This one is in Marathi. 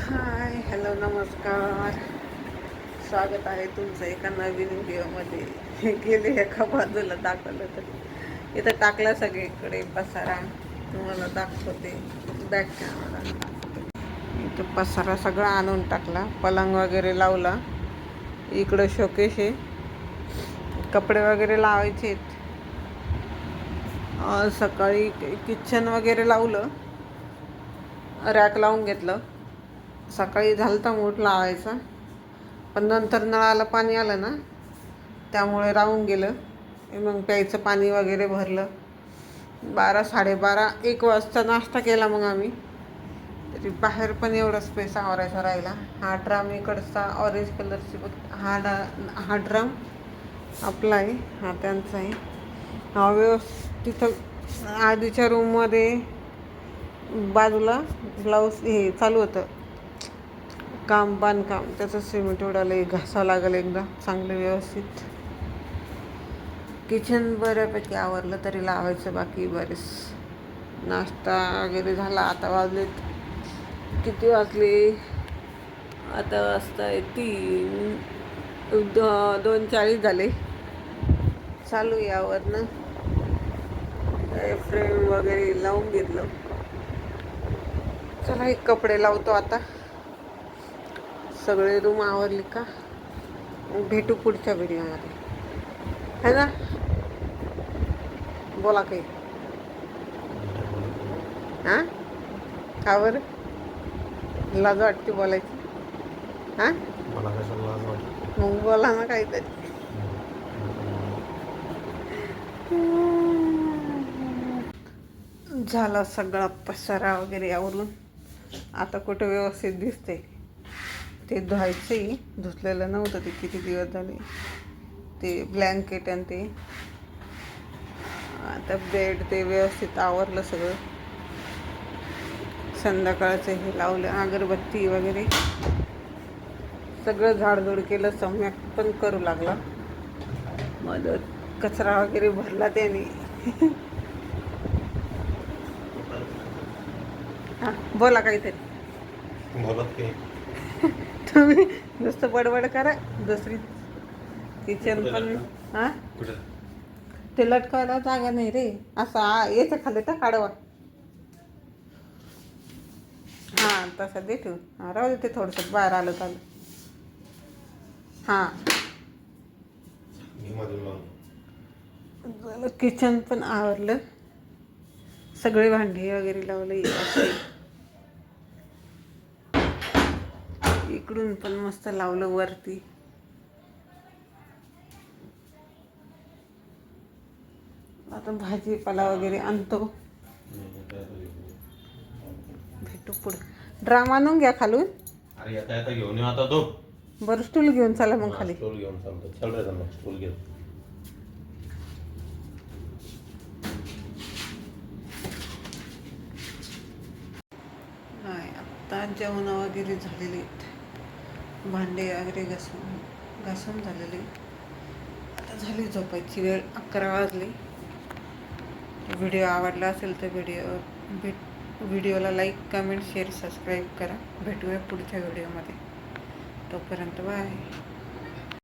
हाय, हॅलो, नमस्कार. स्वागत आहे तुमचं एका नवीन व्हिडिओमध्ये. गेले एका बाजूला दाखवलं तर इथं टाकला सगळीकडे पसारा. तुम्हाला दाखवते बॅक कॅमेरा. इथं पसारा सगळा आणून टाकला, पलंग वगैरे लावला. इकडं शोकेश आहे, कपडे वगैरे लावायचे आहेत. सकाळी किचन वगैरे लावलं, रॅक लावून घेतलं. सकाळी झालं तर मूठ लावायचा, पण नंतर नळाला पाणी आलं ना, त्यामुळे राहून गेलं. मग प्यायचं पाणी वगैरे भरलं. 12, 12:30, 1 वाजता नाश्ता केला. मग आम्ही तरी बाहेर पण एवढा स्पेस आवरायचा राहिला. हा ड्राम इकडचा ऑरेंज कलरची हा ड्राम आपला आहे, हा त्यांचा आहे. हा तिथं आधीच्या रूममध्ये बाजूला ब्लाऊज हे चालू होतं, बांधकाम. त्याचं सिमेंट उडालं, घासावं लागलं एकदा चांगलं व्यवस्थित. किचन बऱ्यापैकी आवरलं, तरी लावायचं बाकी बरेच. नाश्ता वगैरे झाला. आता वाजलेत, किती वाजले आता? वाजताय 3, 2:40 झाले. चालू यावरनं फ्रेम वगैरे लावून घेतलं. चला, एक कपडे लावतो आता. सगळे रूम आवरली का भेटू पुढच्या व्हिडिओमध्ये, है ना? बोला काही. हां, का बरं लाज वाटते बोलायची? हां, मग बोला ना काहीतरी. झाला सगळा पसारा वगैरे आवरून. आता कुठं व्यवस्थित दिसते. ते धुवायचंही, धुतलेलं नव्हतं ते किती दिवस झाले. ते ब्लँकेट आणि ते आता बेड ते व्यवस्थित आवरलं सगळं. संध्याकाळचं हे लावलं, अगरबत्ती वगैरे सगळं झाडझूड केलं. सम्यक पण करू लागला मदत. कचरा वगैरे भरला त्याने. हां, बोला काहीतरी. तुम्ही नुसतं बडबड करा. दुसरी किचन पण. हां, ते लटकायला जागा नाही रे. असं याच्या खाली तर काढवा. हां, तसं दे ठेवून. राहू दे, ते थोडंसं बाहेर आलं चालू. हां, किचन पण आवरलं, सगळे भांडी वगैरे लावले. इकडून पण मस्त लावलं वरती. आता भाजीपाला वगैरे आणतो. भेटू पुढे. ड्राम आणून घ्या खालून. अरे आता घेऊन येऊ आता तो. बरं, स्टूल घेऊन चला मग खाली. स्टूल घेऊन चालतो. चल रे, मग स्टूल घेऊन. नाही, आत्ता जेवण वगैरे झालेले आहेत. भांडे वगैरे घासून झालेले. आता झाली झोपायची वेळ. 11 वाजले. व्हिडिओ आवडला असेल तर व्हिडिओला लाईक, कमेंट, शेअर, सबस्क्राईब करा. भेटूया पुढच्या व्हिडिओमध्ये. तोपर्यंत बाय.